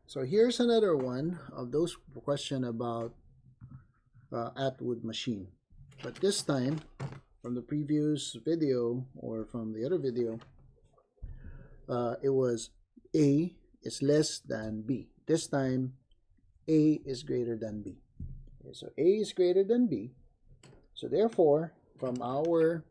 So here's another one of those question about Atwood machine. But this time, from the previous video or from the other video, it was A is less than B. This time, A is greater than B. Okay, so A is greater than B. So therefore, from our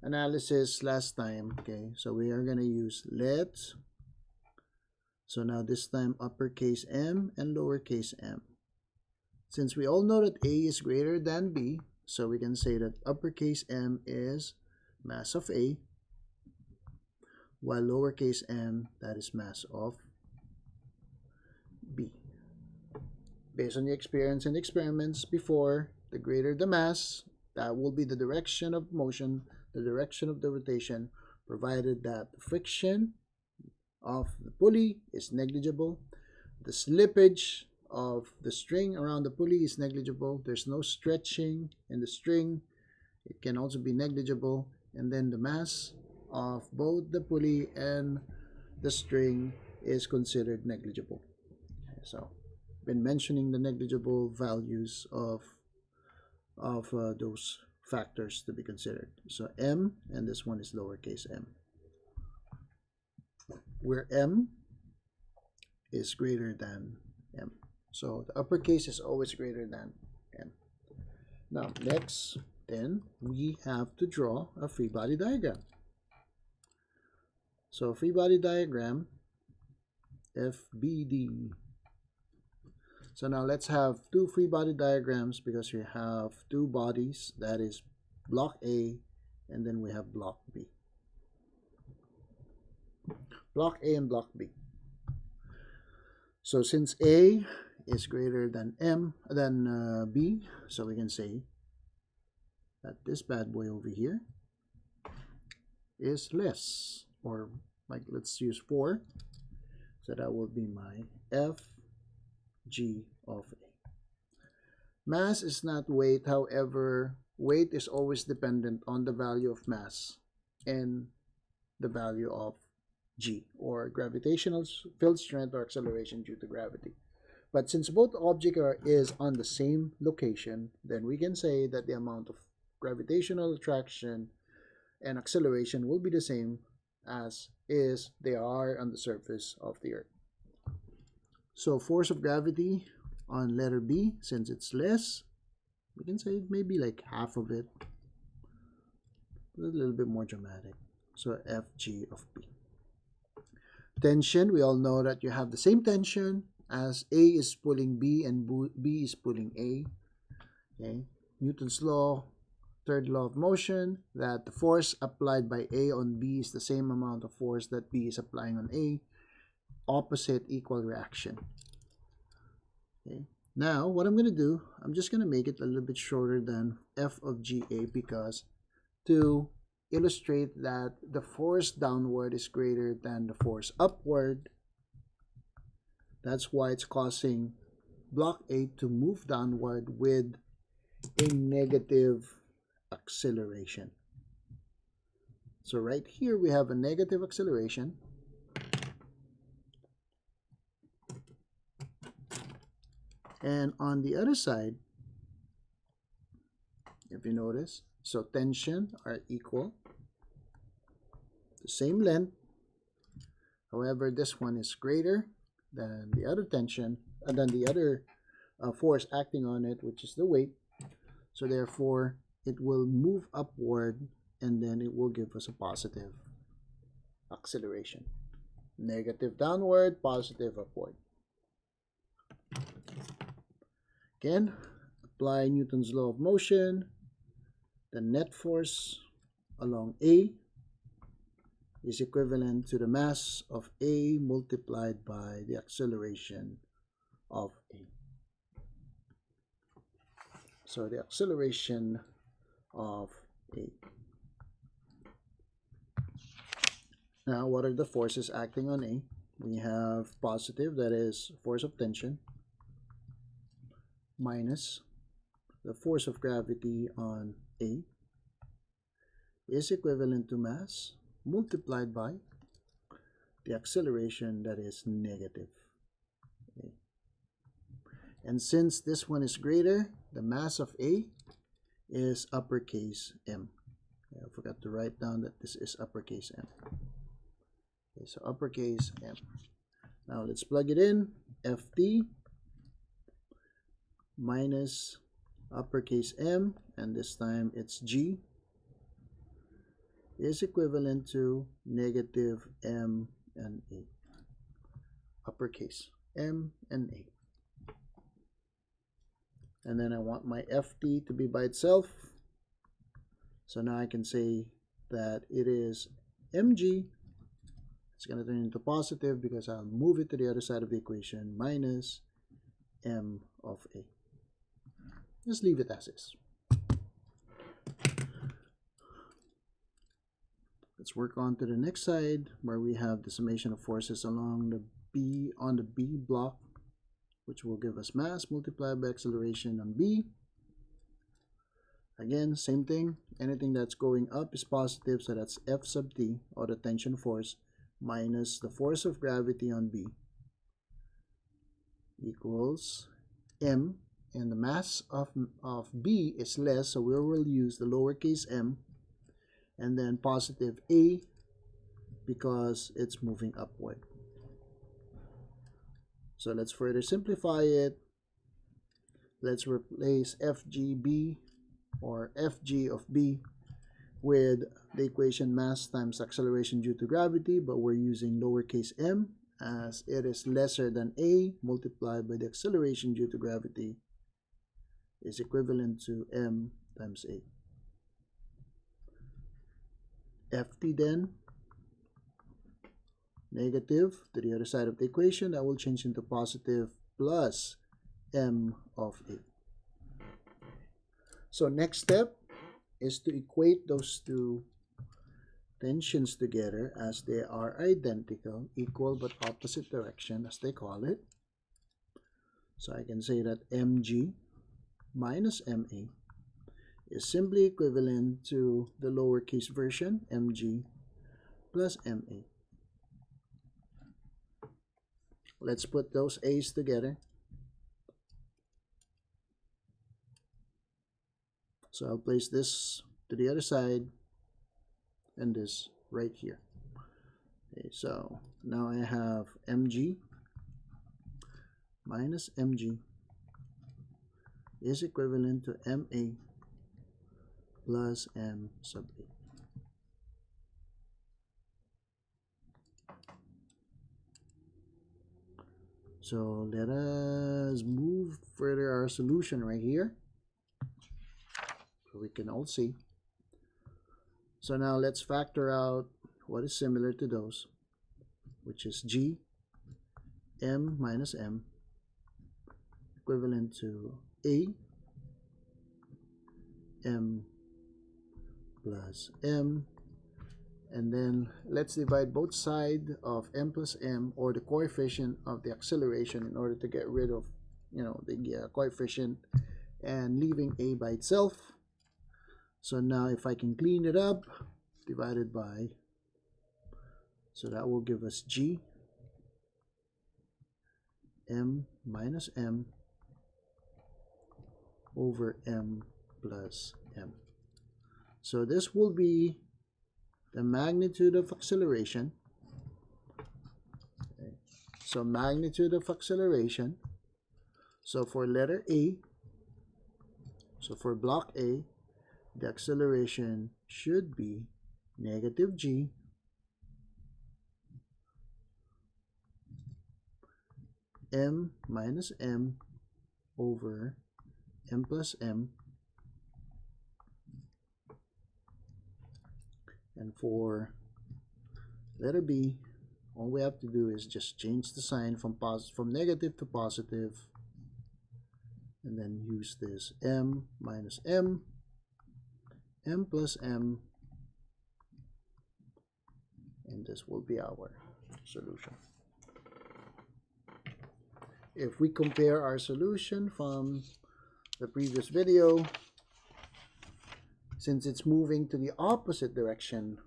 analysis last time, okay, so we are going to use let's. So now this time uppercase M and lowercase m. Since we all know that A is greater than B, so we can say that uppercase M is mass of A, while lowercase m, that is mass of B. Based on the experience and experiments before, the greater the mass, that will be the direction of motion, the direction of the rotation, provided that the friction of the pulley is negligible, the slippage of the string around the pulley is negligible, there's no stretching in the string, it can also be negligible, and then the mass of both the pulley and the string is considered negligible. So been mentioning the negligible values of those factors to be considered. So m, and this one is lowercase m, where m is greater than m. So the uppercase is always greater than m. Now next, then we have to draw a free body diagram. So free body diagram, FBD. So now let's have two free body diagrams because we have two bodies, that is block A and then we have block B. Block A and block B. So since A is greater than B, so we can say that this bad boy over here is less, or like let's use 4. So that will be my FG of A. Mass is not weight, however, weight is always dependent on the value of mass and the value of G, or gravitational field strength or acceleration due to gravity. But since both objects is on the same location, then we can say that the amount of gravitational attraction and acceleration will be the same as is they are on the surface of the Earth. So force of gravity on letter B, since it's less, we can say maybe like half of it, a little bit more dramatic. So FG of B. Tension, we all know that you have the same tension as A is pulling B and B is pulling A. Okay, Newton's law, third law of motion, that the force applied by A on B is the same amount of force that B is applying on A. Opposite equal reaction. Okay. Now, what I'm going to do, I'm just going to make it a little bit shorter than F of GA because to illustrate that the force downward is greater than the force upward. That's why it's causing block A to move downward with a negative acceleration. So right here we have a negative acceleration. And on the other side, if you notice, so tension are equal, the same length. However, this one is greater than the other tension, and than the other force acting on it, which is the weight. So therefore, it will move upward, and then it will give us a positive acceleration. Negative downward, positive upward. Again, apply Newton's law of motion. The net force along A is equivalent to the mass of A multiplied by the acceleration of A. So the acceleration of A. Now, what are the forces acting on A? We have positive, that is force of tension, minus the force of gravity on A is equivalent to mass multiplied by the acceleration, that is negative. And since this one is greater, the mass of A is uppercase M. I forgot to write down that this is uppercase M. Okay, so uppercase M. Now let's plug it in. Ft minus uppercase M, and this time it's G, is equivalent to negative M and A. Uppercase M and A. And then I want my Ft to be by itself. So now I can say that it is Mg. It's going to turn into positive because I'll move it to the other side of the equation, minus M of A. Just leave it as is. Let's work on to the next side where we have the summation of forces along the B on the B block, which will give us mass multiplied by acceleration on B. Again, same thing. Anything that's going up is positive, so that's F sub T, or the tension force, minus the force of gravity on B, equals M, and the mass of B is less, so we will use the lowercase m, and then positive A because it's moving upward. So let's further simplify it. Let's replace FGB or Fg of B with the equation mass times acceleration due to gravity, but we're using lowercase m as it is lesser than A multiplied by the acceleration due to gravity is equivalent to m times A. Ft then, negative to the other side of the equation, that will change into positive plus m of A. So next step is to equate those two tensions together as they are identical, equal but opposite direction as they call it. So I can say that mg minus ma is simply equivalent to the lowercase version, mg plus ma. Let's put those a's together. So I'll place this to the other side and this right here. Okay, so now I have mg minus mg is equivalent to ma plus m sub a. So let us move further our solution right here so we can all see. So now let's factor out what is similar to those, which is g m minus m equivalent to a m plus m, and then let's divide both sides of m plus m, or the coefficient of the acceleration, in order to get rid of the coefficient and leaving a by itself. So now if I can clean it up, divided by, so that will give us g m minus m over m plus m. So this will be the magnitude of acceleration. Okay. So magnitude of acceleration. So for letter A, so for block A, the acceleration should be negative g m minus m over m plus m. And for letter B, all we have to do is just change the sign from negative to positive, and then use this m minus m, m plus m, and this will be our solution. If we compare our solution from the previous video, since it's moving to the opposite direction,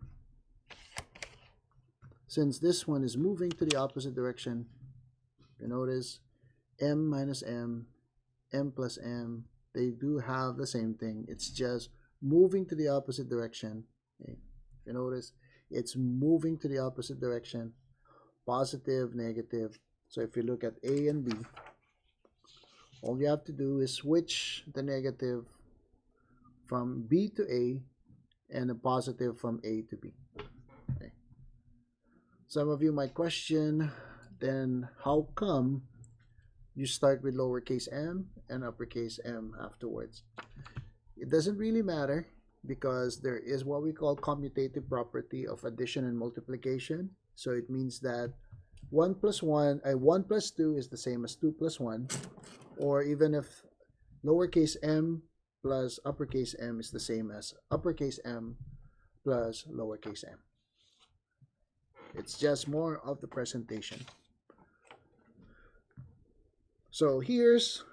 since this one is moving to the opposite direction, you notice m minus m m plus m, they do have the same thing. It's just moving to the opposite direction. Okay. If you notice, it's moving to the opposite direction, positive, negative. So if you look at A and B, all you have to do is switch the negative from B to A and a positive from A to B. Okay. Some of you might question, then how come you start with lowercase m and uppercase m afterwards? It doesn't really matter because there is what we call commutative property of addition and multiplication. So it means that 1 plus 1 plus 2 is the same as 2 plus 1, or even if lowercase m plus uppercase m is the same as uppercase m plus lowercase m. It's just more of the presentation. So here's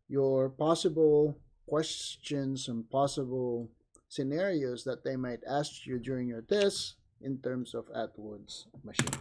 your possible questions and possible scenarios that they might ask you during your test in terms of Atwood's machine.